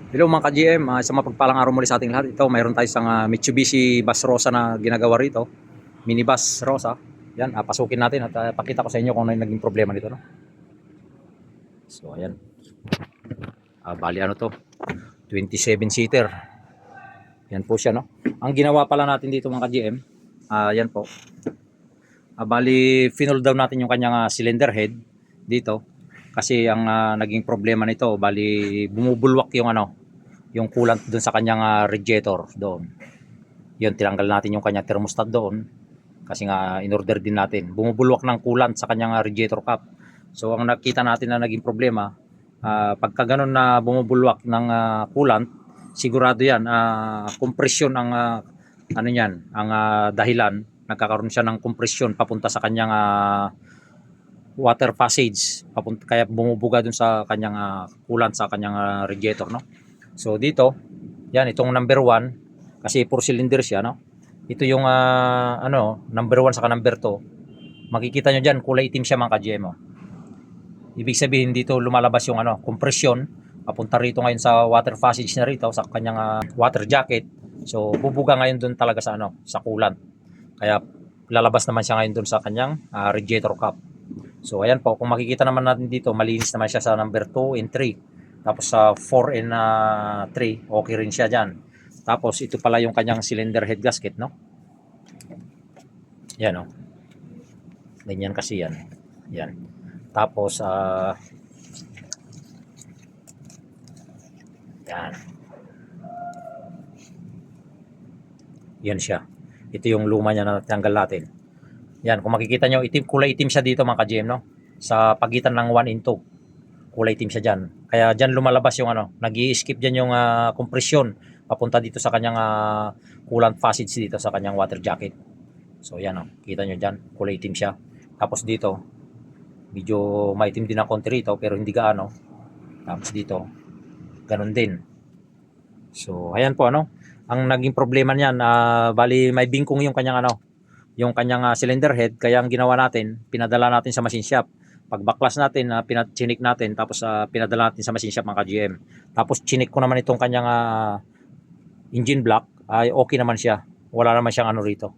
Hello mga ka-GM, isang mapagpalang araw muli sa ating lahat. Ito, mayroon tayo isang Mitsubishi Bus Rosa na ginagawa rito. Minibus Rosa. Yan, pasukin natin at pakita ko sa inyo kung ano yung naging problema nito. No? So, ayan. Bali ano to? 27-seater. Yan po siya. No? Ang ginawa pala natin dito mga ka-GM, yan po. Bali, finold down natin yung kanyang cylinder head dito. Kasi ang naging problema nito, bali bumubulwak yung coolant doon sa kanyang radiator doon. Yun, tinanggal natin yung kanyang thermostat doon kasi nga in-order din natin. Bumubulwak ng coolant sa kanyang radiator cap. So ang nakita natin na naging problema, pagka ganun na bumubulwak ng coolant, sigurado yan, compression ang ano yan, ang dahilan. Nagkakaroon siya ng compression papunta sa kanyang water passage, papunta, kaya bumubuga dun sa kanyang coolant sa kanyang radiator, no? So dito, yan itong number 1 kasi 4 cylinder siya, no? Ito yung number 1 saka number 2. Makikita nyo diyan kulay itim siya mga ka-GM. Ibig sabihin dito lumalabas yung compression papunta rito ngayon sa water passage na rito sa kanyang water jacket. So bubuga ngayon dun talaga sa sa coolant. Kaya lalabas naman siya ngayon dun sa kanyang radiator cap. So ayan po, kung makikita naman natin dito, malinis naman siya sa number 2 and 3. Tapos sa 4 and 3, okay rin siya dyan. Tapos ito pala yung kanyang cylinder head gasket, no? Yan, no? Ganyan kasi yan. Yan. Tapos, yan. Yan siya. Ito yung luma niya na tanggal natin. Yan, kung makikita nyo, itim, kulay itim siya dito mga ka-GM, no? Sa pagitan ng 1 and 2. Kulay itim siya dyan. Kaya dyan lumalabas yung nag-i-skip dyan yung compression papunta dito sa kanyang coolant passage dito sa kanyang water jacket. So yan, kita nyo dyan, kulay itim siya. Tapos dito, medyo maitim din ang konti rito pero hindi gaano. Tapos dito, ganun din. So ayan po ang naging problema niyan, bali may bingkong yung kanyang yung kanyang cylinder head, kaya ang ginawa natin, pinadala natin sa machine shop. Pagbaklas natin, chinik natin, tapos pinadala natin sa machine shop mga ka-GM. Tapos chinik ko naman itong kanyang engine block, ay okay naman siya. Wala naman siyang rito.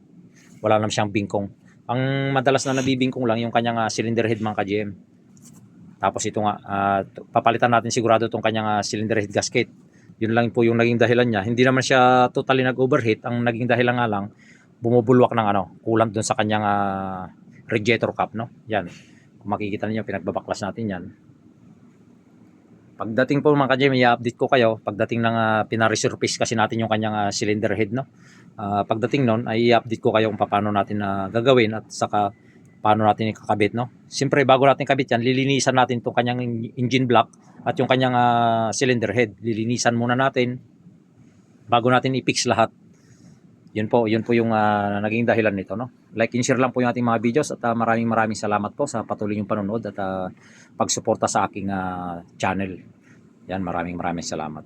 Wala naman siyang bingkong. Ang madalas na nabibingkong lang yung kanyang cylinder head mga ka-GM. Tapos ito nga, papalitan natin sigurado itong kanyang cylinder head gasket. Yun lang po yung naging dahilan niya. Hindi naman siya totally nag-overheat. Ang naging dahilan nga lang, bumubulwak ng coolant dun sa kanyang radiator cap, no? Yan. Kung makikita niyo, pinagbabaklas natin yan. Pagdating po mga ka-GM, i-update ko kayo. Pagdating ng pina-resurface kasi natin yung kanyang cylinder head, no? Pagdating nun, ay i-update ko kayo kung paano natin gagawin at saka paano natin ikakabit, no? Siyempre, bago natin kabit yan, lilinisan natin itong kanyang engine block at yung kanyang cylinder head. Lilinisan muna natin bago natin i-fix lahat. Yun po yung naging dahilan nito, no? Like and share lang po yung ating mga videos at maraming salamat po sa patuloy yung panonood at pagsuporta sa aking channel. Yan, maraming salamat.